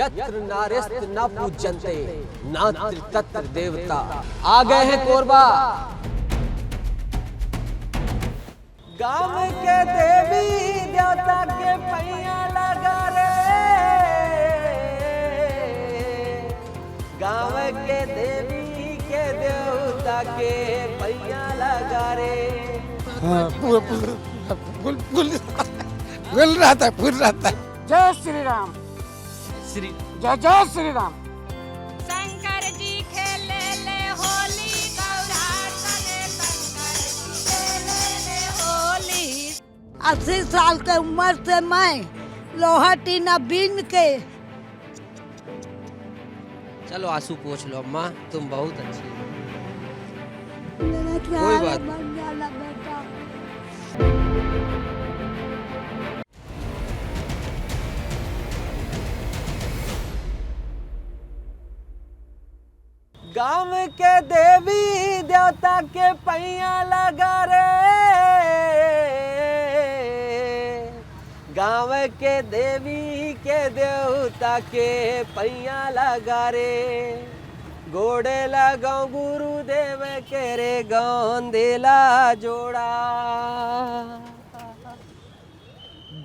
यत्र नार्यस्त न पूज्यन्ते नात्र तत्र देवता। आ गए हैं कोरबा। गांव के देवी देवता के पैया लगा रे, गांव के देवी के देवता के पैया लगा रे। हाँ, फूल रहा था। जय श्री राम। श्री जय जय श्री राम। शंकर जी खेले ले होली, गौरा सने शंकर जी खेले ले होली। 80 साल के उम्र से मैं लोहा टीना बीन के। चलो आंसू पोंछ लो अम्मा, तुम बहुत अच्छी हो। मेरा कोई बात बन जाला बेटा। गांव के देवी देवता के पैया लगा रे, गांव के देवी के देवता के पैया लगा रे। गोड़े लगाओ गुरुदेव के रे गोंदेला जोड़ा,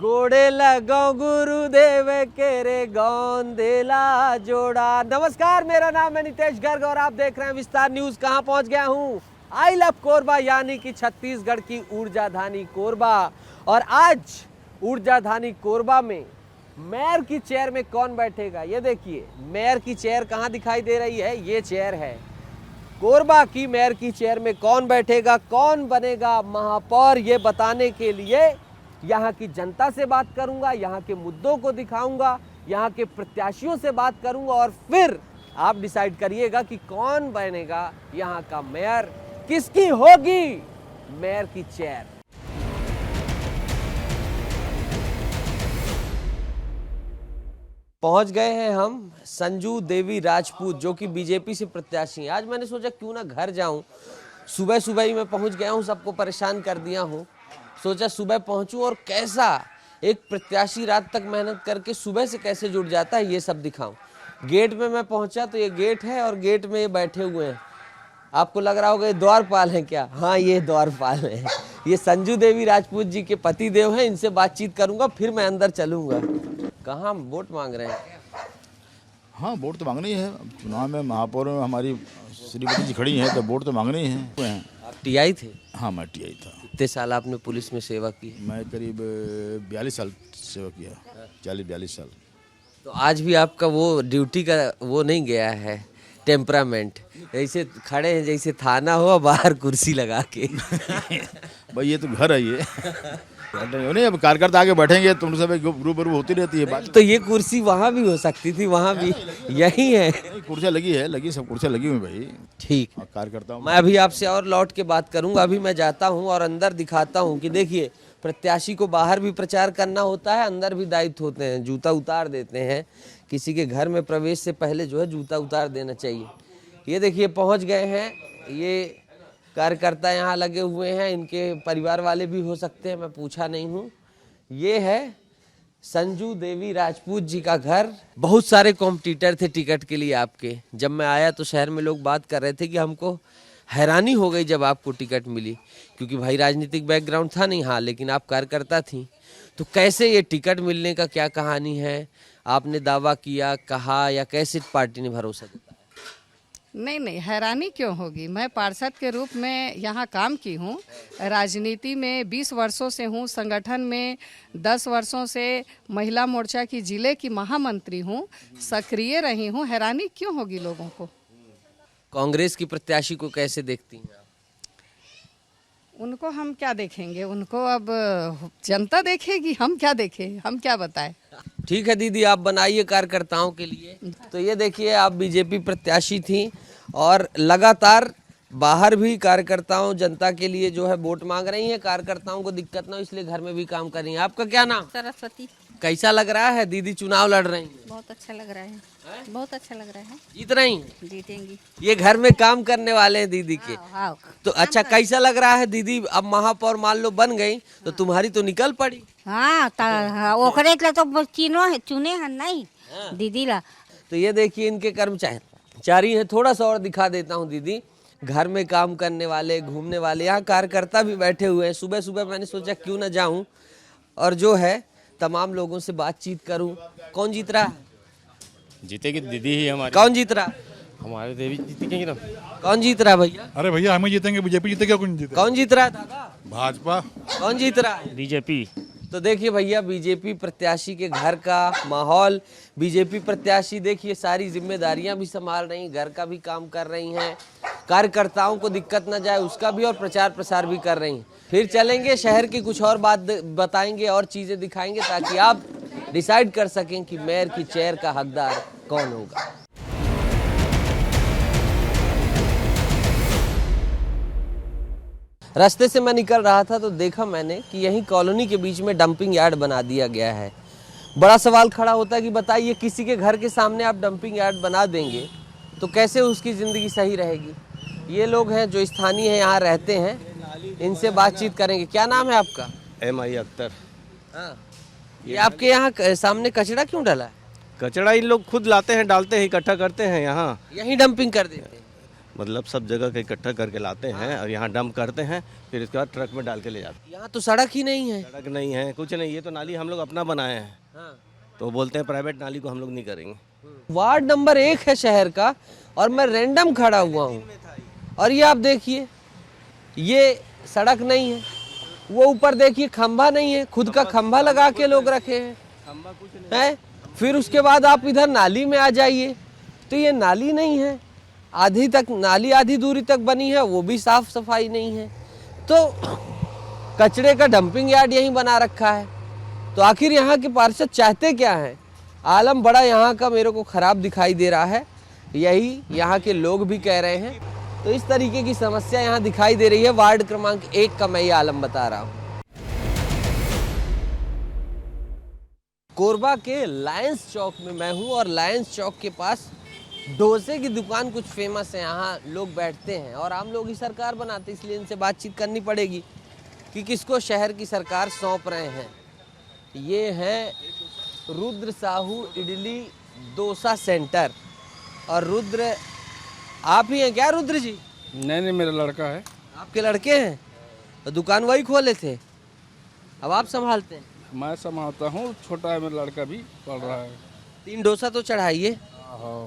गोड़े लगाओ गुरुदेव के रे गोंदेला जोड़ा। नमस्कार, मेरा नाम है नितेश गर्ग और आप देख रहे हैं विस्तार न्यूज। कहां पहुंच गया हूं? आई लव कोरबा, यानी कि छत्तीसगढ़ की ऊर्जाधानी कोरबा। और आज ऊर्जाधानी कोरबा में मेयर की चेयर में कौन बैठेगा, ये देखिए। मेयर की चेयर कहां दिखाई दे रही है? ये चेयर है कोरबा की। मेयर की चेयर में कौन बैठेगा, कौन बनेगा महापौर, ये बताने के लिए यहाँ की जनता से बात करूंगा, यहाँ के मुद्दों को दिखाऊंगा, यहाँ के प्रत्याशियों से बात करूंगा और फिर आप डिसाइड करिएगा कि कौन बनेगा यहाँ का मेयर, किसकी होगी मेयर की चेयर। पहुंच गए हैं हम संजू देवी राजपूत, जो कि बीजेपी से प्रत्याशी हैं। आज मैंने सोचा क्यों ना घर जाऊं, सुबह सुबह ही मैं पहुंच गया हूं, सबको परेशान कर दिया हूं। सोचा सुबह पहुंचूं और कैसा एक प्रत्याशी रात तक मेहनत करके सुबह से कैसे जुड़ जाता है, ये सब दिखाऊं। गेट में मैं पहुंचा तो ये गेट है और गेट में ये बैठे हुए हैं। आपको लग रहा होगा ये द्वारपाल हैं क्या? हाँ, ये द्वारपाल हैं। ये संजू देवी राजपूत जी के पति देव हैं। इनसे बातचीत करूंगा, फिर मैं अंदर चलूंगा। कहाँ वोट मांग रहे हैं? हाँ, वोट तो मांगनी है। चुनाव में महापौर में हमारी श्रीमती जी खड़ी हैं तो वोट तो मांगने ही हैं। आप टीआई थे? हाँ, मैं टीआई था। कितने साल आपने पुलिस में सेवा की? मैं करीब 42 साल सेवा किया, 40-42 साल। तो आज भी आपका वो ड्यूटी का वो नहीं गया है टेम्परामेंट? जैसे खड़े हैं जैसे थाना हो, बाहर कुर्सी लगा के। भाई ये तो घर है ये। नहीं, अब कार्यकर्ता आगे बैठेंगे तुम सब रूबरू होती रहती है बात। तो ये कुर्सी वहाँ भी हो सकती थी, वहाँ भी यही है। कुर्सियाँ लगी सब कुर्सियाँ लगी हुई भाई। ठीक, कार्यकर्ता मैं अभी आपसे और लौट के बात करूंगा। अभी मैं जाता हूँ और अंदर दिखाता हूँ कि देखिए, प्रत्याशी को बाहर भी प्रचार करना होता है, अंदर भी दायित्व होते हैं। जूता उतार देते हैं, किसी के घर में प्रवेश से पहले जो है जूता उतार देना चाहिए। ये देखिए पहुँच गए हैं, ये कार्यकर्ता यहाँ लगे हुए हैं, इनके परिवार वाले भी हो सकते हैं, मैं पूछा नहीं हूँ। ये है संजू देवी राजपूत जी का घर। बहुत सारे कॉम्पिटिटर थे टिकट के लिए आपके। जब मैं आया तो शहर में लोग बात कर रहे थे कि हमको हैरानी हो गई जब आपको टिकट मिली, क्योंकि भाई राजनीतिक बैकग्राउंड था नहीं। हाँ, लेकिन आप कार्यकर्ता थी। तो कैसे ये टिकट मिलने का क्या कहानी है? आपने दावा किया, कहा, या कैसे पार्टी ने भरोसा दिया? नहीं, हैरानी क्यों होगी। मैं पार्षद के रूप में यहाँ काम की हूँ। राजनीति में 20 वर्षों से हूँ, संगठन में 10 वर्षों से महिला मोर्चा की जिले की महामंत्री हूँ, सक्रिय रही हूँ। हैरानी क्यों होगी लोगों को? कांग्रेस की प्रत्याशी को कैसे देखती हैं आप? उनको हम क्या देखेंगे, उनको अब जनता देखेगी, हम क्या देखें, हम क्या बताएं। ठीक है दीदी, आप बनाइए कार्यकर्ताओं के लिए। तो ये देखिए, आप बीजेपी प्रत्याशी थी और लगातार बाहर भी कार्यकर्ताओं जनता के लिए जो है वोट मांग रही हैं। कार्यकर्ताओं को दिक्कत ना हो इसलिए घर में भी काम कर रही हैं। आपका क्या नाम? सरस्वती। कैसा लग रहा है दीदी चुनाव लड़ रही हैं? बहुत अच्छा लग रहा है, बहुत अच्छा लग रहा है। जीत रही हैं? जीतेंगी। ये घर में काम करने वाले हैं दीदी के। हाँ, तो अच्छा कैसा लग रहा है दीदी, अब महापौर मान लो बन गई तो तुम्हारी तो निकल पड़ी। हाँ, ओकरे के तो चुने हैं नहीं दीदी ला। तो ये देखिए इनके कर्मचारी हैं, थोड़ा सा और दिखा देता हूँ दीदी। घर में काम करने वाले, घूमने वाले, यहाँ कार्यकर्ता भी बैठे हुए हैं। सुबह सुबह मैंने सोचा क्यों ना जाऊं और जो है तमाम लोगों से बातचीत करूं। कौन जीत रहा है? जीतेगी दीदी ही हमारी। कौन जीत रहा? हमारे देवी जीतेंगे ना। कौन जीत रहा भैया? अरे भैया हम ही जीतेंगे, बीजेपी जीतेगा, कौन जीतेगा? कौन जीत रहा है दादा? भाजपा। कौन जीत रहा है? बीजेपी। तो देखिए भैया बीजेपी प्रत्याशी के घर का माहौल, बीजेपी प्रत्याशी देखिए सारी जिम्मेदारियां भी संभाल रही, घर का भी काम कर रही हैं, कार्यकर्ताओं को दिक्कत न जाए उसका भी, और प्रचार प्रसार भी कर रही हैं। फिर चलेंगे शहर की कुछ और बात बताएंगे और चीजें दिखाएंगे ताकि आप डिसाइड कर सकें कि मेयर की चेयर का हकदार कौन होगा। रास्ते से मैं निकल रहा था तो देखा मैंने कि यहीं कॉलोनी के बीच में डंपिंग यार्ड बना दिया गया है। बड़ा सवाल खड़ा होता है कि बताइए किसी के घर के सामने आप डंपिंग यार्ड बना देंगे तो कैसे उसकी ज़िंदगी सही रहेगी। ये लोग हैं जो स्थानीय हैं, यहाँ रहते हैं, इनसे बातचीत करेंगे। क्या नाम है आपका? MI अख्तर। हाँ, ये आपके यहाँ सामने कचरा क्यों डाला है? कचरा इन लोग खुद लाते हैं, डालते हैं, इकट्ठा करते हैं, यहाँ यहीं डंपिंग कर देते हैं? मतलब सब जगह का इकट्ठा करके लाते हैं और यहाँ डंप करते हैं, फिर इसके बाद ट्रक में डाल के ले जाते हैं। यहाँ तो सड़क ही नहीं है। सड़क नहीं है, कुछ नहीं, ये तो नाली हम लोग अपना बनाए हैं। हाँ। तो बोलते हैं प्राइवेट नाली को हम लोग नहीं करेंगे। वार्ड नंबर 1 है शहर का और मैं रैंडम खड़ा हुआ हूँ और ये आप देखिए ये सड़क नहीं है, वो ऊपर देखिए खंभा नहीं है, खुद का खंभा लगा के लोग रखे हैं। फिर उसके बाद आप इधर नाली में आ जाइए तो ये नाली नहीं है, आधी तक नाली आधी दूरी तक बनी है, वो भी साफ सफाई नहीं है। तो कचरे का डंपिंग यार्ड यहीं बना रखा है। तो आखिर यहाँ के पार्षद चाहते क्या हैं? आलम बड़ा यहाँ का मेरे को ख़राब दिखाई दे रहा है, यही यहाँ के लोग भी कह रहे हैं। तो इस तरीके की समस्या यहाँ दिखाई दे रही है। वार्ड क्रमांक 1 का मैं ये आलम बता रहा हूँ। कोरबा के लायंस चौक में मैं हूँ और लायंस चौक के पास डोसे की दुकान कुछ फेमस है। यहाँ लोग बैठते हैं और आम लोग ही सरकार बनाते, इसलिए इनसे बातचीत करनी पड़ेगी कि किसको शहर की सरकार सौंप रहे हैं। ये है रुद्र साहू इडली डोसा सेंटर। और रुद्र आप ही हैं क्या रुद्र जी? नहीं, मेरा लड़का है। आपके लड़के हैं? तो दुकान वही खोले थे, अब आप संभालते हैं? मैं संभालता हूँ, छोटा है मेरा लड़का भी पढ़ रहा है। 3 डोसा तो चढ़ाइए। हाँ।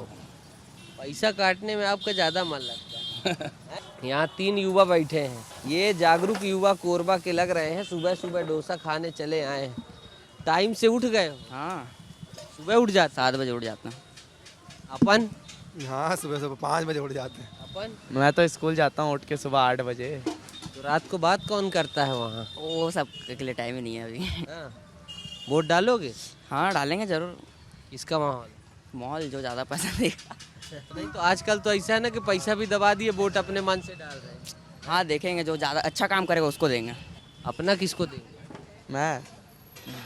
पैसा काटने में आपका ज़्यादा मन लगता है। यहाँ 3 युवा बैठे हैं, ये जागरूक युवा कोरबा के लग रहे हैं। सुबह सुबह डोसा खाने चले आए हैं। टाइम से उठ गए हो? हाँ, सुबह उठ जाते? 7 बजे उठ जाता हूँ। अपन? हाँ सुबह सुबह 5 बजे उठ जाते हैं। अपन? मैं तो स्कूल जाता हूँ उठ के सुबह 8 बजे। तो रात को बात कौन करता है वहाँ? वो सब के लिए टाइम ही नहीं है अभी। हाँ। वोट डालोगे? हाँ, डालेंगे जरूर। किसका माहौल? माहौल जो ज़्यादा पैसा देगा। नहीं तो आजकल तो ऐसा है ना कि पैसा भी दबा दिए, वोट अपने मन से डाल रहे हैं। हाँ, देखेंगे जो ज़्यादा अच्छा काम करेगा उसको देंगे। अपना किसको देंगे? मैं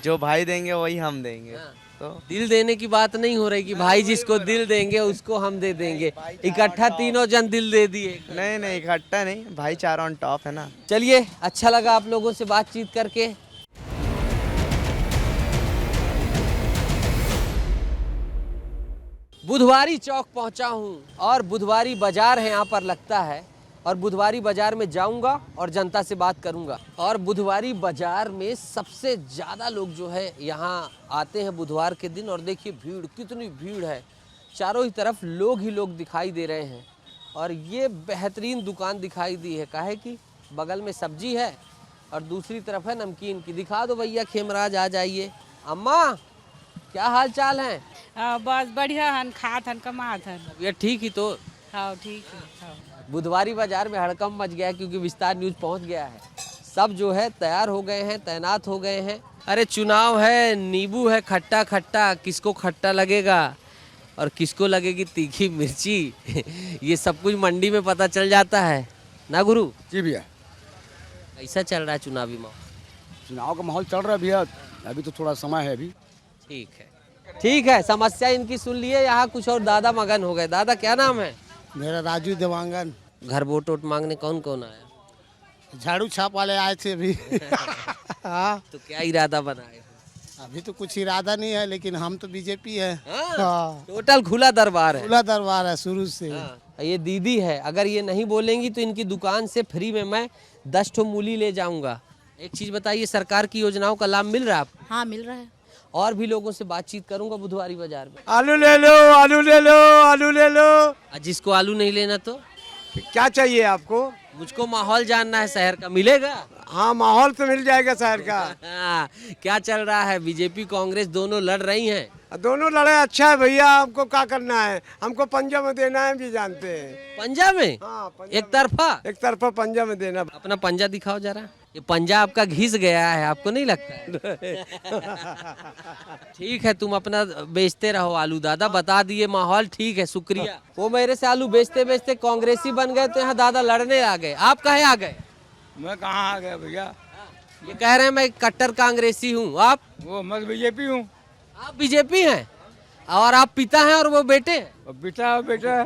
जो भाई देंगे वही हम देंगे। हाँ। तो दिल देने की बात नहीं हो रही कि भाई जिसको दिल देंगे उसको हम दे देंगे। इकट्ठा तीनों जन दिल दे दिए। नहीं, इकट्ठा नहीं, भाईचारा ऑन टॉप है ना। चलिए, अच्छा लगा आप लोगों से बातचीत करके। बुधवारी चौक पहुंचा हूं और बुधवारी बाजार है यहाँ पर लगता है, और बुधवारी बाजार में जाऊंगा और जनता से बात करूंगा। और बुधवारी बाजार में सबसे ज़्यादा लोग जो है यहाँ आते हैं बुधवार के दिन। और देखिए भीड़, कितनी भीड़ है, चारों ही तरफ लोग ही लोग दिखाई दे रहे हैं। और ये बेहतरीन दुकान दिखाई दी है, काहे कि बगल में सब्जी है और दूसरी तरफ है नमकीन की। दिखा दो भैया, खेमराज आ जाइए। अम्मा क्या हाल चाल है? बस बढ़िया हन, खात हन, कमात हन। ये ठीक ही तो। हाँ ठीक है। हाँ। बुधवारी बाजार में हड़कंप मच गया है क्योंकि विस्तार न्यूज़ पहुंच गया है। सब जो है तैयार हो गए हैं, तैनात हो गए हैं। अरे चुनाव है, नींबू है खट्टा खट्टा, किसको खट्टा लगेगा और किसको लगेगी तीखी मिर्ची ये सब कुछ मंडी में पता चल जाता है ना गुरु? जी भैया। कैसा चल रहा है चुनावी माहौल? चुनाव का माहौल चल रहा है भैया, अभी तो थोड़ा समय है अभी। ठीक है, समस्या इनकी सुन लिए। यहाँ कुछ और दादा मगन हो गए। दादा क्या नाम है? मेरा राजू देवांगन। घर वोट वोट मांगने कौन कौन आया? झाड़ू छाप वाले आए थे अभी। हाँ, तो क्या इरादा बनाए? अभी तो कुछ इरादा नहीं है, लेकिन हम तो बीजेपी है। हाँ, टोटल खुला दरबार है। खुला दरबार है शुरू से। ये दीदी है, अगर ये नहीं बोलेंगी तो इनकी दुकान से फ्री में मैं 10 ठो मूली ले जाऊंगा। एक चीज बताइए, सरकार की योजनाओं का लाभ मिल रहा है आपको? हाँ मिल रहा है। और भी लोगों से बातचीत करूंगा बुधवारी बाजार में। आलू ले लो, आलू ले लो, आलू ले लो। जिसको आलू नहीं लेना तो क्या चाहिए आपको? मुझको माहौल जानना है शहर का, मिलेगा? हाँ, माहौल तो मिल जाएगा शहर का। हाँ, क्या चल रहा है? बीजेपी कांग्रेस दोनों लड़ रही हैं। दोनों लड़े अच्छा है भैया, हमको क्या करना है? हमको पंजा में देना है, भी जानते हैं। पंजा में? हाँ, एक तरफा? एक तरफा पंजा में देना। अपना पंजा दिखाओ जरा। ये पंजा आपका घिस गया है, आपको नहीं लगता है? ठीक है, तुम अपना बेचते रहो आलू। दादा बता दिए, माहौल ठीक है, शुक्रिया। वो मेरे से आलू बेचते बेचते कांग्रेसी बन गए, तो यहाँ दादा लड़ने आ गए। आप कहे आ गए? मैं कहाँ आ गया भैया? ये कह रहे हैं मैं कट्टर कांग्रेसी हूँ। आप? वो मैं बीजेपी हूँ। आप बीजेपी हैं और आप पिता हैं और वो बेटे हैं? बेटा बेटा।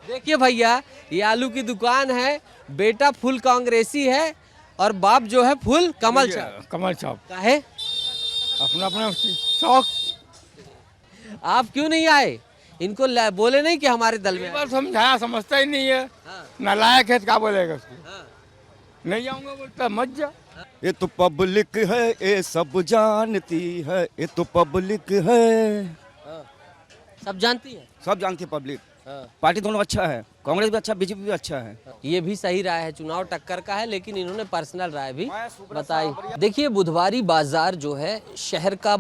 देखिए भैया, ये आलू की दुकान है, बेटा फुल कांग्रेसी है और बाप जो है फुल कमल छाप। कमल छाप काहे? अपना अपना शौक। आप क्यों नहीं आए? इनको बोले नहीं कि हमारे दल में? बार समझाया, समझता ही नहीं है। नालायक है, क्या बोलेगा उसको? नहीं जाऊंगा बोलता, मत जा। ये तो पब्लिक है, ये सब जानती है। ये तो पब्लिक है, सब जानती है। सब जानती है पब्लिक। पार्टी दोनों अच्छा है, कांग्रेस भी अच्छा, बीजेपी भी अच्छा है। ये भी सही राय है, चुनाव टक्कर का है, लेकिन इन्होंने पर्सनल राय भी बताई। देखिए, बुधवारी बाजार जो है शहर का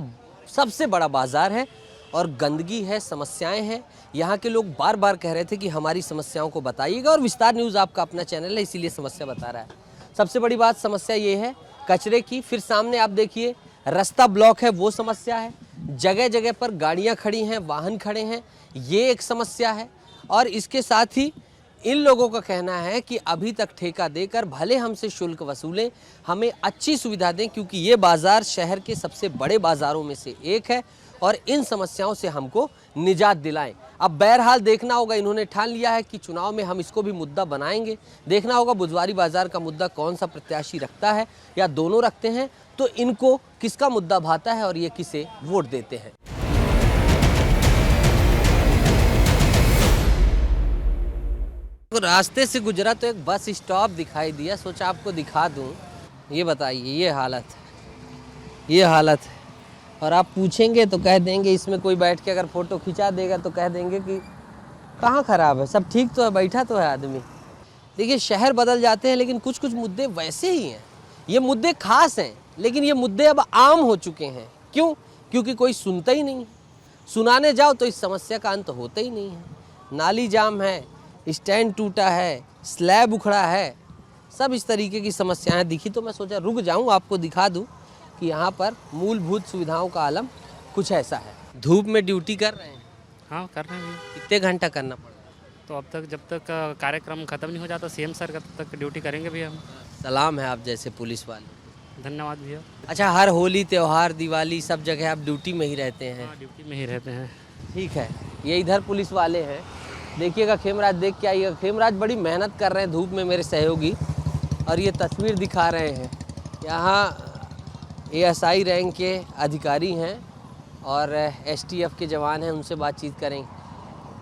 सबसे बड़ा बाजार है और गंदगी है, समस्याएं हैं। यहाँ के लोग बार बार कह रहे थे कि हमारी समस्याओं को बताइएगा, और विस्तार न्यूज़ आपका अपना चैनल है, इसीलिए समस्या बता रहा है। सबसे बड़ी बात समस्या ये है कचरे की। फिर सामने आप देखिए रास्ता ब्लॉक है, वो समस्या है। जगह जगह पर गाड़ियाँ खड़ी हैं, वाहन खड़े हैं, ये एक समस्या है। और इसके साथ ही इन लोगों का कहना है कि अभी तक ठेका देकर भले हमसे शुल्क वसूलें, हमें अच्छी सुविधा दें, क्योंकि ये बाज़ार शहर के सबसे बड़े बाज़ारों में से एक है और इन समस्याओं से हमको निजात दिलाएं। अब बहरहाल देखना होगा, इन्होंने ठान लिया है कि चुनाव में हम इसको भी मुद्दा बनाएंगे। देखना होगा बुधवारी बाज़ार का मुद्दा कौन सा प्रत्याशी रखता है या दोनों रखते हैं, तो इनको किसका मुद्दा भाता है और ये किसे वोट देते हैं। रास्ते से गुजरा तो एक बस स्टॉप दिखाई दिया, सोचा आपको दिखा दूं। ये बताइए, ये हालत है। और आप पूछेंगे तो कह देंगे इसमें कोई बैठ के अगर फोटो खिंचा देगा तो कह देंगे कि कहाँ खराब है, सब ठीक तो है, बैठा तो है आदमी। देखिए, शहर बदल जाते हैं लेकिन कुछ कुछ मुद्दे वैसे ही हैं। ये मुद्दे खास हैं, लेकिन ये मुद्दे अब आम हो चुके हैं। क्यों? क्योंकि कोई सुनता ही नहीं है। सुनाने जाओ तो इस समस्या का अंत होता ही नहीं है। नाली जाम है, स्टैंड टूटा है, स्लैब उखड़ा है, सब इस तरीके की समस्याएं दिखी तो मैं सोचा रुक जाऊं, आपको दिखा दूं कि यहाँ पर मूलभूत सुविधाओं का आलम कुछ ऐसा है। धूप में ड्यूटी कर रहे हैं? हाँ, कर रहे हैं। कितने घंटा करना पड़ा? तो अब तक, जब तक कार्यक्रम खत्म नहीं हो जाता सीएम सर का, तब तक ड्यूटी करेंगे भी हम। सलाम है आप जैसे पुलिस वाले। धन्यवाद भैया। अच्छा, हर होली त्योहार दिवाली सब जगह आप ड्यूटी में ही रहते हैं? हाँ, ड्यूटी में ही रहते हैं। ठीक है, ये इधर पुलिस वाले हैं, देखिएगा। खेमराज देख के आइएगा। खेमराज बड़ी मेहनत कर रहे हैं धूप में, मेरे सहयोगी, और ये तस्वीर दिखा रहे हैं। यहाँ ASI रैंक के अधिकारी हैं और STF के जवान हैं, उनसे बातचीत करें।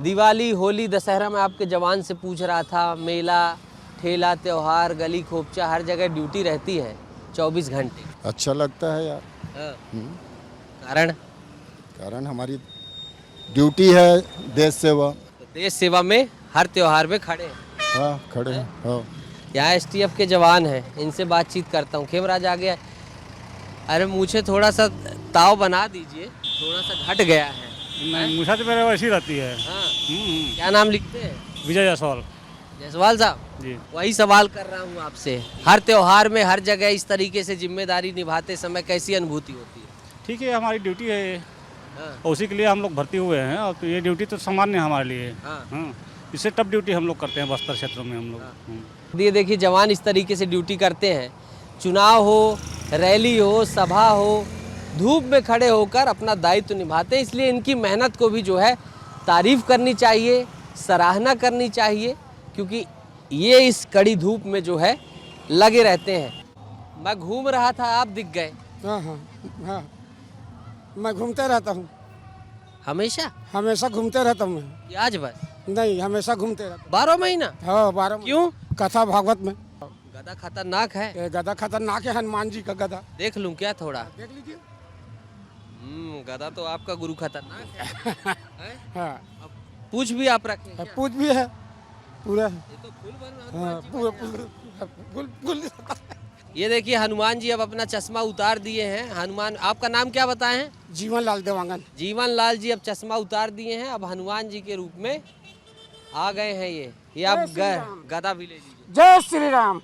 दिवाली, होली, दशहरा में आपके जवान से पूछ रहा था, मेला, ठेला, त्योहार, गली खोपचा, हर जगह ड्यूटी रहती है 24 घंटे। अच्छा लगता है यार। कारण हमारी ड्यूटी है, देश सेवा। तो देश सेवा में हर त्योहार में खड़े हैं। हाँ, खड़े हैं। हाँ, यहाँ STF के जवान हैं, इनसे बातचीत करता हूँ। खेमराज आ गया। अरे मुझे थोड़ा सा ताव बना दीजिए, थोड़ा सा घट गया है। मुझे तो मेरे वैसी रहती है। हाँ। क्या नाम लिखते हैं? विजय जायसवाल। जायसवाल साहब जी, वही सवाल कर रहा हूँ आपसे। हर त्योहार में हर जगह इस तरीके से जिम्मेदारी निभाते समय कैसी अनुभूति होती है? ठीक है, हमारी ड्यूटी है, हाँ। उसी के लिए हम लोग भर्ती हुए हैं। और तो ये ड्यूटी तो सामान्य है हमारे लिए। हाँ। इससे टफ ड्यूटी हम लोग करते हैं बस्तर क्षेत्र में हम लोग। ये देखिए, जवान इस तरीके से ड्यूटी करते हैं। चुनाव हो, रैली हो, सभा हो, धूप में खड़े होकर अपना दायित्व निभाते हैं, इसलिए इनकी मेहनत को भी जो है तारीफ करनी चाहिए, सराहना करनी चाहिए, क्योंकि ये इस कड़ी धूप में जो है लगे रहते हैं। मैं घूम रहा था, आप दिख गए। हाँ हाँ हाँ, मैं घूमते रहता हूँ, हमेशा हमेशा घूमते रहता हूँ मैं। कि आज बस? नहीं, हमेशा घूमते रहता 12 महीना? हूँ। हाँ, 12 क्यों? कथा भागवत में। गधा खतरनाक है। ये गधा खतरनाक है, हनुमान जी का गधा। देख लूं क्या थोड़ा? देख लीजिए। गधा तो आपका गुरु खतरनाक है। हैं? हाँ, पूछ भी आप रखे क्या? पूछ भी है पूरा। ये तो फुल बन रहा है। हाँ, पूरा। ये देखिए हनुमान जी अब अपना चश्मा उतार दिए हैं। हनुमान, आपका नाम क्या बताए हैं? जीवन लाल देवांगन। जीवन लाल जी अब चश्मा उतार दिए हैं, अब हनुमान जी के रूप में आ गए हैं। ये आप गदा भी ले लीजिए। जय श्री राम।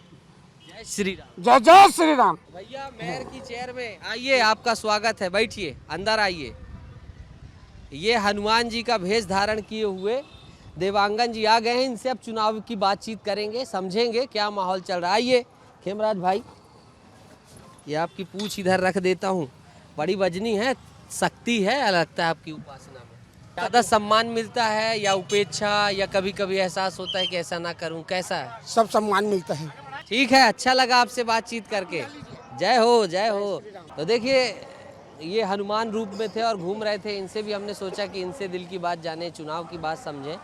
जय श्री राम। जय जय श्री राम। भैया मेयर की चेयर में आइए, आपका स्वागत है, बैठिए, अंदर आइए। ये हनुमान जी का भेष धारण किए हुए देवांगन जी आ गए हैं। इनसे अब चुनाव की बातचीत करेंगे, समझेंगे क्या माहौल चल रहा है। आइए खेमराज भाई, ये आपकी पूछ इधर रख देता हूँ, बड़ी वजनी है, शक्ति है लगता है आपकी उपासना में। ज़्यादा सम्मान मिलता है या उपेक्षा, या कभी कभी एहसास होता है कि ऐसा ना करूँ, कैसा है? सब सम्मान मिलता है। ठीक है, अच्छा लगा आपसे बातचीत करके। जय हो, जय हो। तो देखिए ये हनुमान रूप में थे और घूम रहे थे। इनसे भी हमने सोचा कि इनसे दिल की बात जाने, चुनाव की बात समझें,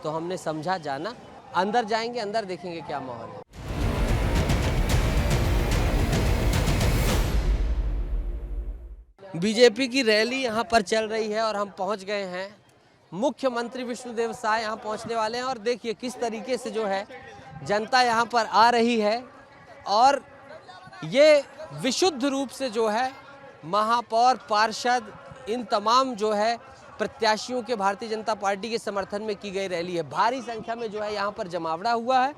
तो हमने समझा, जाना। अंदर जाएंगे, अंदर देखेंगे क्या माहौल है। बीजेपी की रैली यहाँ पर चल रही है और हम पहुँच गए हैं। मुख्यमंत्री विष्णुदेव साय यहाँ पहुँचने वाले हैं और देखिए किस तरीके से जो है जनता यहाँ पर आ रही है। और ये विशुद्ध रूप से जो है महापौर, पार्षद, इन तमाम जो है प्रत्याशियों के भारतीय जनता पार्टी के समर्थन में की गई रैली है। भारी संख्या में जो है यहाँ पर जमावड़ा हुआ है।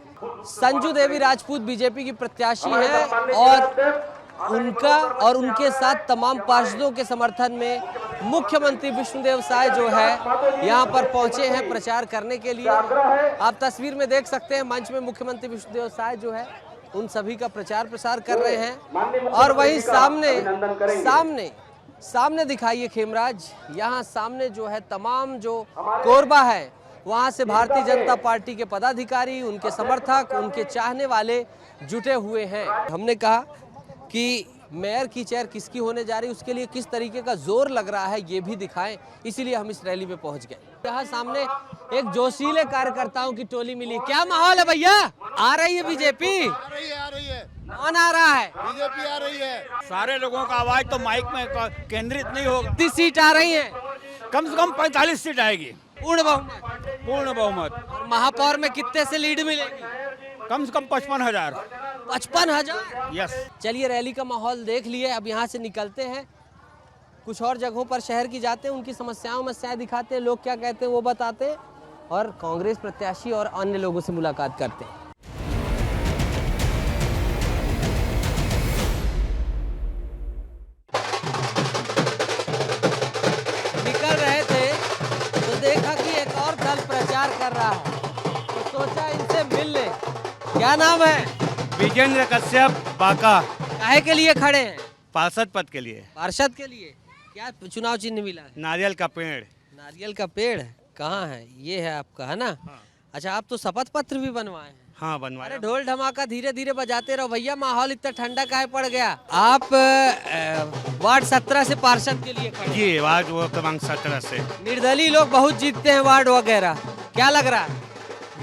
संजू देवी राजपूत बीजेपी की प्रत्याशी है और उनका और उनके साथ तमाम पार्षदों के समर्थन में मुख्यमंत्री विष्णुदेव साय जो है यहाँ पर पहुंचे हैं प्रचार करने के लिए। आप तस्वीर में देख सकते हैं, मंच में मुख्यमंत्री विष्णुदेव साय जो है उन सभी का प्रचार प्रसार कर रहे हैं। और वहीं सामने दिखाइए खेमराज, यहाँ सामने जो है तमाम जो कोरबा है, वहाँ से भारतीय जनता पार्टी के पदाधिकारी, उनके समर्थक, उनके चाहने वाले जुटे हुए हैं। हमने कहा कि मेयर की चेयर किसकी होने जा रही है, उसके लिए किस तरीके का जोर लग रहा है ये भी दिखाएं, इसीलिए हम इस रैली में पहुंच गए। यहाँ सामने एक जोशीले कार्यकर्ताओं की टोली मिली। क्या माहौल है भैया? आ रही है बीजेपी? आ रही है। कौन आ रहा है? बीजेपी आ रही है। सारे लोगों का आवाज तो माइक में केंद्रित नहीं होगा। कितनी सीट आ रही है? कम से कम 45 सीट आएगी, पूर्ण बहुमत। पूर्ण बहुमत। और महापौर में कितने से लीड मिलेगी? कम से कम 55,000। 55,000? यस। चलिए रैली का माहौल देख लिए, अब यहाँ से निकलते हैं, कुछ और जगहों पर शहर की जाते हैं, उनकी समस्याएं दिखाते हैं, लोग क्या कहते हैं वो बताते हैं, और कांग्रेस प्रत्याशी और अन्य लोगों से मुलाकात करते हैं। निकल रहे थे तो देखा कि एक और दल प्रचार कर रहा है, तो सोचा इनसे मिल ले। क्या नाम है? विजेंद्र कश्यप बाका। काहे के लिए खड़े हैं? पार्षद पद के लिए। पार्षद के लिए? क्या चुनाव चिन्ह मिला है? नारियल का पेड़। नारियल का पेड़ कहाँ है? ये है आपका, है ना? हाँ। अच्छा, आप तो शपथ पत्र भी बनवाए हैं? हाँ, बनवाया। अरे ढोल धमाका धीरे धीरे बजाते रहो भैया, माहौल इतना ठंडा काहे पड़ गया? आप वार्ड 17 से पार्षद के लिए खड़े? जी, वार्ड वो क्रमांक 17 से। निर्दलीय लोग बहुत जीतते हैं वार्ड वगैरह, क्या लग रहा है?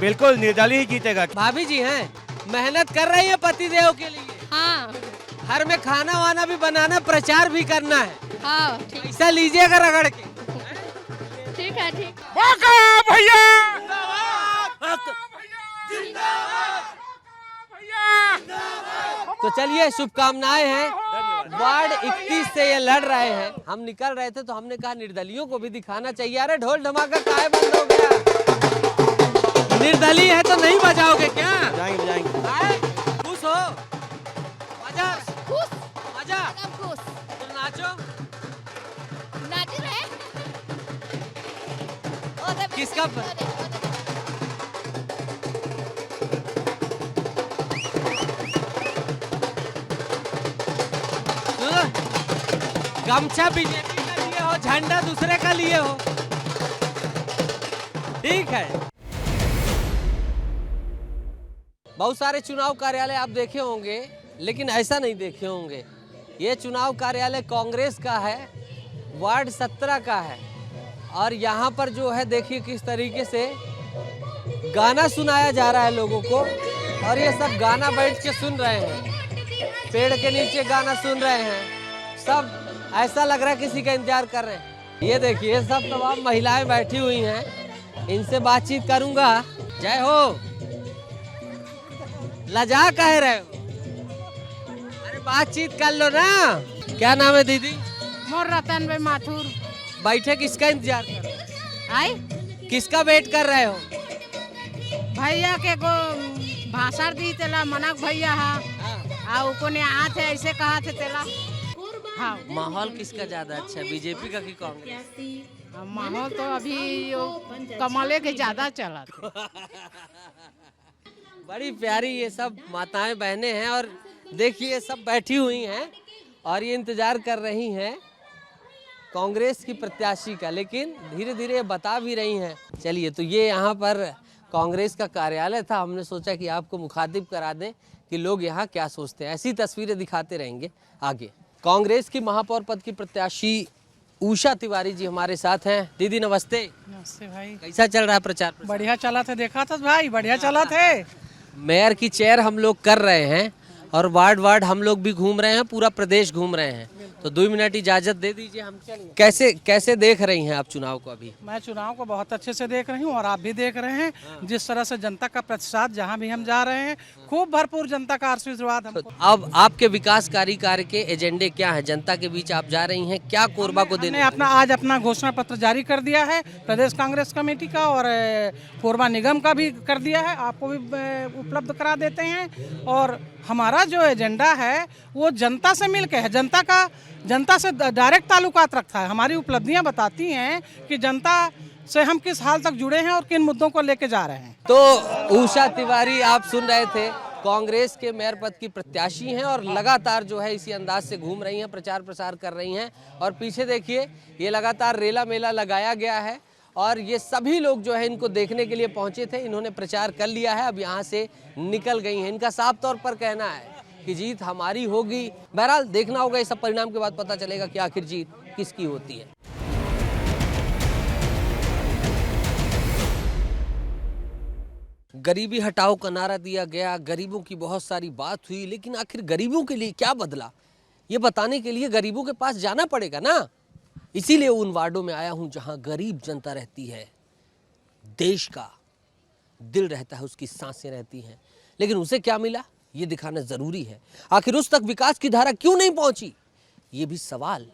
बिल्कुल निर्दलीय ही जीतेगा। भाभी जी हैं, मेहनत कर रही है पतिदेव के लिए? हाँ घर में खाना वाना भी बनाना, प्रचार भी करना है। हाँ पैसा लीजिएगा रगड़ के। ठीक है, ठीक। भैया तो चलिए, शुभकामनाएं हैं। वार्ड 31 से ये लड़ रहे हैं। हम निकल रहे थे तो हमने कहा निर्दलियों को भी दिखाना चाहिए। अरे ढोल धमाका काहे बंद हो गया? निर्दलीय है तो नहीं बजाओगे क्या? बजाएंगे। खुश हो? मजा मजा खुश तो नाचो। नाच रहे। किसका गमछा बीजेपी का लिए हो, झंडा दूसरे का लिए हो, ठीक है। बहुत सारे चुनाव कार्यालय आप देखे होंगे, लेकिन ऐसा नहीं देखे होंगे। ये चुनाव कार्यालय कांग्रेस का है, वार्ड 17 का है। और यहाँ पर जो है देखिए किस तरीके से गाना सुनाया जा रहा है लोगों को, और ये सब गाना बैठ के सुन रहे हैं, पेड़ के नीचे गाना सुन रहे हैं। सब ऐसा लग रहा है किसी का इंतजार कर रहे हैं। ये देखिए सब तमाम महिलाएं बैठी हुई हैं, इनसे बातचीत करूंगा। जय हो, लजा कह रहे हो, अरे बातचीत कर लो ना। क्या नाम है दीदी? मोर रतन बे माथुर। बैठे किसका इंतजार कर रहे हो? आई किसका वेट कर रहे हो? भैया के को भाषण दी तेला मनक भैया हा को ने आते ऐसे कहा थे तेला। हाँ, माहौल किसका ज्यादा अच्छा है, बीजेपी का कि कांग्रेस? माहौल तो अभी कमले के ज्यादा चला था। बड़ी प्यारी ये सब माताएं बहनें हैं, और देखिए सब बैठी हुई हैं और ये इंतजार कर रही हैं कांग्रेस की प्रत्याशी का, लेकिन धीरे धीरे ये बता भी रही हैं। चलिए, तो ये यहाँ पर कांग्रेस का कार्यालय था, हमने सोचा कि आपको मुखातिब करा दें कि लोग यहाँ क्या सोचते हैं। ऐसी तस्वीरें दिखाते रहेंगे आगे। कांग्रेस की महापौर पद की प्रत्याशी उषा तिवारी जी हमारे साथ हैं। दीदी नमस्ते। नमस्ते भाई। कैसा चल रहा है प्रचार? बढ़िया चला था, देखा था भाई, बढ़िया चला थे। मेयर की चेयर हम लोग कर रहे हैं और वार्ड वार्ड हम लोग भी घूम रहे हैं, पूरा प्रदेश घूम रहे हैं, तो 2 मिनट इजाजत दे दीजिए हम। कैसे देख रही हैं आप चुनाव को? अभी मैं चुनाव को बहुत अच्छे से देख रही हूँ और आप भी देख रहे हैं। जिस तरह से जनता का प्रतिसाद जहाँ भी हम जा रहे हैं, खूब भरपूर जनता का आशीर्वाद हमको। अब आपके विकासकारी कार्य के एजेंडे क्या हैं? जनता के बीच आप जा रही हैं, क्या कोरबा को देने? आज अपना घोषणा पत्र जारी कर दिया है प्रदेश कांग्रेस कमेटी का, और कोरबा निगम का भी कर दिया है, आपको भी उपलब्ध करा देते हैं। और हमारा जो एजेंडा है वो जनता से मिलकर है, जनता से डायरेक्ट ताल्लुकात रखता है। हमारी उपलब्धियां बताती हैं कि जनता से हम किस हाल तक जुड़े हैं और किन मुद्दों को लेके जा रहे हैं। तो उषा तिवारी आप सुन रहे थे, कांग्रेस के मेयर पद की प्रत्याशी हैं और लगातार जो है इसी अंदाज से घूम रही हैं, प्रचार प्रसार कर रही हैं। और पीछे देखिए ये लगातार रेला मेला लगाया गया है और ये सभी लोग जो है इनको देखने के लिए पहुंचे थे। इन्होंने प्रचार कर लिया है, अब यहाँ से निकल गई हैं। इनका साफ तौर पर कहना है कि जीत हमारी होगी। बहरहाल देखना होगा, इस सब परिणाम के बाद पता चलेगा कि आखिर जीत किसकी होती है। गरीबी हटाओ का नारा दिया गया, गरीबों की बहुत सारी बात हुई, लेकिन आखिर गरीबों के लिए क्या बदला, ये बताने के लिए गरीबों के पास जाना पड़ेगा ना। इसीलिए उन वार्डों में आया हूं जहां गरीब जनता रहती है, देश का दिल रहता है, उसकी सांसें रहती हैं, लेकिन उसे क्या मिला ये दिखाना जरूरी है। आखिर उस तक विकास की धारा क्यों नहीं पहुंची, ये भी सवाल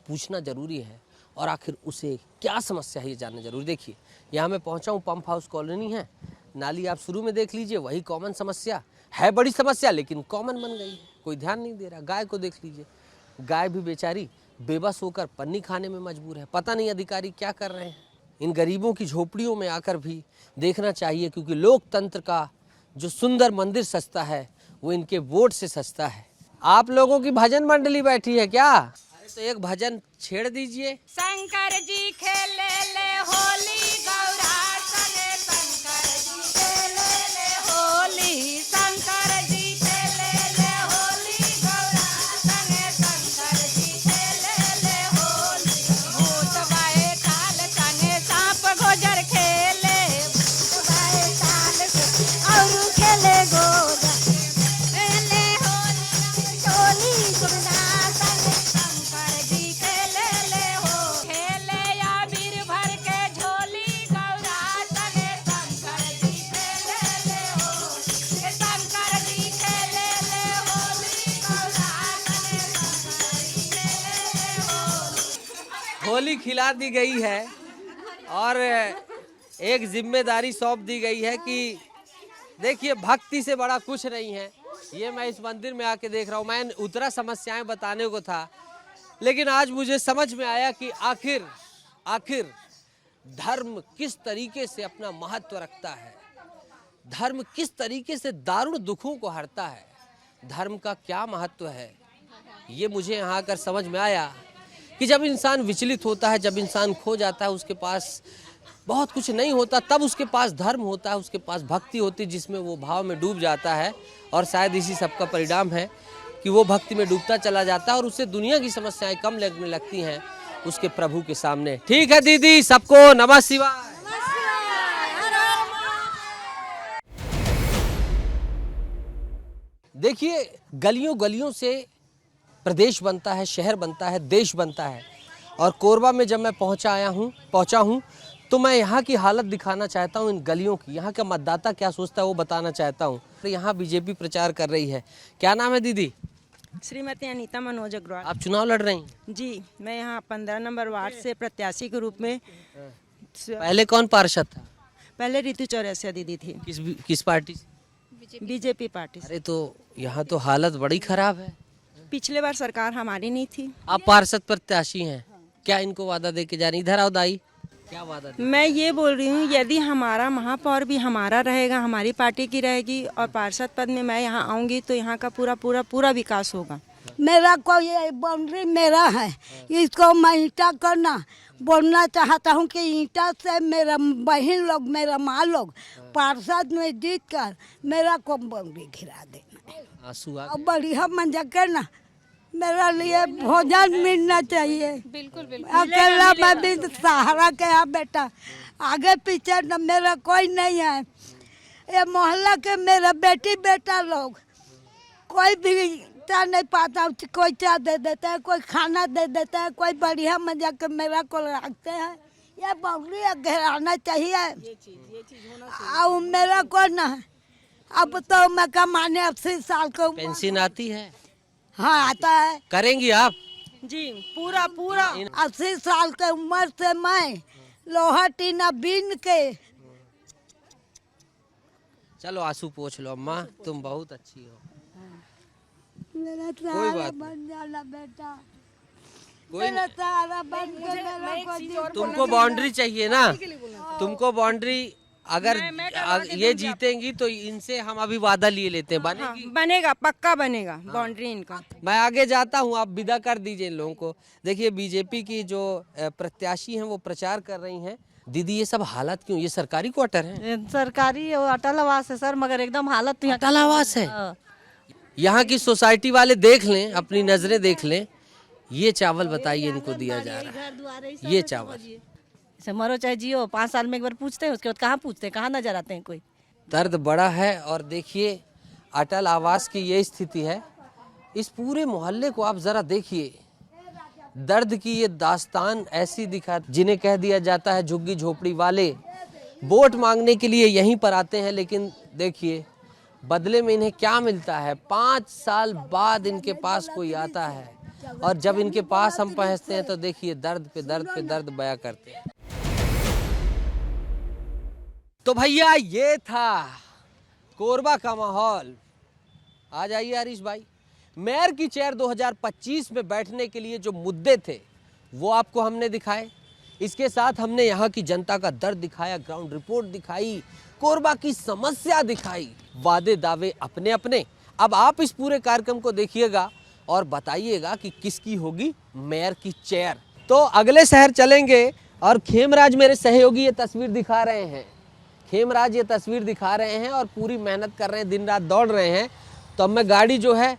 पूछना जरूरी है। और आखिर उसे क्या समस्या है ये जानना जरूरी। देखिए यहाँ मैं पहुंचा हूँ, पंप हाउस कॉलोनी है, नाली आप शुरू में देख लीजिए, वही कॉमन समस्या है, बड़ी समस्या लेकिन कॉमन बन गई है, कोई ध्यान नहीं दे रहा। गाय को देख लीजिए, गाय भी बेचारी बेबस होकर पन्नी खाने में मजबूर है, पता नहीं अधिकारी क्या कर रहे हैं। इन गरीबों की झोपड़ियों में आकर भी देखना चाहिए, क्योंकि लोकतंत्र का जो सुंदर मंदिर सजता है वो इनके वोट से सजता है। आप लोगों की भजन मंडली बैठी है क्या? अरे तो एक भजन छेड़ दीजिए। शंकर जी खेले ले होली, गौरा सने शंकर जी खेले ले होली, शंकर जी खेले ले होली, गौरा सने शंकर जी खेले ले होली। भूत बाए काल संगे सांप गोजर खेले, भूत बाए काल और खेले गोजर खेले होली, सुना संगे शंकर जी खेले ले हो। खेले या बीर भर के झोली, गौरा सने शंकर जी खेले ले हो, शंकर जी खेले ले होली, गौरा सने शंकर जी खेले ले हो। होली खिला दी गई है और एक जिम्मेदारी सौंप दी गई है कि देखिए भक्ति से बड़ा कुछ नहीं है। ये मैं इस मंदिर में आके देख रहा हूँ, मैं उतरा समस्याएं बताने को था, लेकिन आज मुझे समझ में आया कि आखिर धर्म किस तरीके से अपना महत्व रखता है, धर्म किस तरीके से दारुण दुखों को हरता है, धर्म का क्या महत्व है, ये मुझे यहाँ आकर समझ में आया। कि जब इंसान विचलित होता है, जब इंसान खो जाता है, उसके पास बहुत कुछ नहीं होता, तब उसके पास धर्म होता है, उसके पास भक्ति होती है, जिसमें वो भाव में डूब जाता है। और शायद इसी सब का परिणाम है कि वो भक्ति में डूबता चला जाता है और उससे दुनिया की समस्याएं कम लगने लगती हैं उसके प्रभु के सामने। ठीक है दीदी, सबको नमः शिवाय। देखिए, गलियों गलियों से प्रदेश बनता है, शहर बनता है, देश बनता है। और कोरबा में जब मैं पहुंचा हूं तो मैं यहाँ की हालत दिखाना चाहता हूँ, इन गलियों की। यहाँ का मतदाता क्या सोचता है वो बताना चाहता हूँ। यहाँ बीजेपी प्रचार कर रही है। क्या नाम है दीदी? श्रीमती अनीता मनोज अग्रवाल। आप चुनाव लड़ रही हैं? जी, मैं यहाँ 15 नंबर वार्ड से प्रत्याशी के रूप में। पहले कौन पार्षद था? पहले ऋतु चौरसिया दीदी थी। किस पार्टी से? बीजेपी पार्टी से। अरे तो यहाँ तो हालत बड़ी खराब है। पिछले बार सरकार हमारी नहीं थी। आप पार्षद प्रत्याशी हैं, क्या इनको वादा दे के जा रही? इधर आओ दाई, क्या वादा दे? मैं ये बोल रही हूँ, यदि हमारा महापौर भी हमारा रहेगा, हमारी पार्टी की रहेगी और पार्षद पद में मैं यहाँ आऊँगी तो यहाँ का पूरा विकास होगा। मेरा कोई ये बाउंड्री मेरा है, इसको मैं ईंटा करना बोलना चाहता हूँ कि ईंटा से मेरा बहन लोग, मेरा माँ लोग पार्षद में जीत कर मेरा को बाउंड्री घिरा देना। आंसू आ और बढ़िया मंजा करना, मेरा लिए भोजन मिलना चाहिए। बिल्कुल अकेला मैं भी सहारा के यहाँ बेटा, आगे पीछे न मेरा कोई नहीं है। ये मोहल्ला के मेरा बेटी बेटा लोग कोई भी चाह नहीं पाता, कोई चाह दे देता है, कोई खाना दे देता है, कोई बढ़िया मजा के मेरा को रखते हैं। ये बाउंड्री घेराना चाहिए। और मेरा को ना, अब तो मैं कमाने 80 साल को। पेंशन आती है? हाँ आता है। करेंगी आप? जी, पूरा 80 साल के उम्र से मैं लोहा टीना बीन के। चलो आंसू पोंछ लो अम्मा, तुम बहुत अच्छी हो। मेरा कोई सहारा बात बन जाना बेटा, कोई मेरा सहारा बन के मेरा को। तुमको बाउंड्री चाहिए ना? तुमको बाउंड्री अगर ये जीतेंगी तो इनसे हम अभी वादा लिए लेते हैं, बनेगी? बनेगा, पक्का बनेगा बाउंड्री इनका। मैं आगे जाता हूँ, आप विदा कर दीजिए इन लोगों को। देखिए, बीजेपी की जो प्रत्याशी हैं वो प्रचार कर रही हैं। दीदी, ये सब हालत क्यों? ये सरकारी क्वार्टर है? सरकारी अटल आवास है सर, मगर एकदम हालत अटल आवास है। यहाँ की सोसाइटी वाले देख लें, अपनी नजरें देख लें। ये चावल बताइए इनको दिया जा रहा है, ये चावल। मरो चाहे जियो, 5 साल में एक बार पूछते हैं, उसके बाद कहाँ पूछते हैं, कहाँ नजर आते हैं कोई। दर्द बड़ा है। और देखिए, अटल आवास की ये स्थिति है। इस पूरे मोहल्ले को आप जरा देखिए, दर्द की ये दास्तान ऐसी दिखा, जिन्हें कह दिया जाता है झुग्गी झोपड़ी वाले। वोट मांगने के लिए यहीं पर आते हैं, लेकिन देखिए बदले में इन्हें क्या मिलता है। 5 साल बाद इनके पास कोई आता है और जब इनके पास हम पहुंचते हैं तो देखिए दर्द पे दर्द बयां करते हैं। तो भैया, ये था कोरबा का माहौल। आ जाइए हरीश भाई। मेयर की चेयर 2025 में बैठने के लिए जो मुद्दे थे वो आपको हमने दिखाए। इसके साथ हमने यहाँ की जनता का दर्द दिखाया, ग्राउंड रिपोर्ट दिखाई, कोरबा की समस्या दिखाई, वादे दावे अपने अपने। अब आप इस पूरे कार्यक्रम को देखिएगा और बताइएगा कि किसकी होगी मेयर की चेयर। तो अगले शहर चलेंगे और खेमराज मेरे सहयोगी ये तस्वीर दिखा रहे हैं। खेमराज ये तस्वीर दिखा रहे हैं और पूरी मेहनत कर रहे हैं, दिन रात दौड़ रहे हैं। तो अब मैं गाड़ी जो है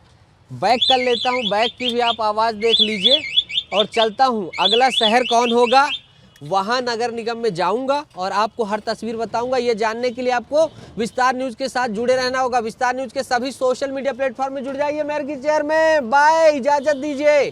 बैक कर लेता हूँ, बैक की भी आप आवाज़ देख लीजिए और चलता हूँ। अगला शहर कौन होगा वहाँ नगर निगम में जाऊँगा और आपको हर तस्वीर बताऊँगा। ये जानने के लिए आपको विस्तार न्यूज़ के साथ जुड़े रहना होगा। विस्तार न्यूज़ के सभी सोशल मीडिया प्लेटफॉर्म में जुड़ जाइए। मेयर की चेयर में बाय, इजाज़त दीजिए।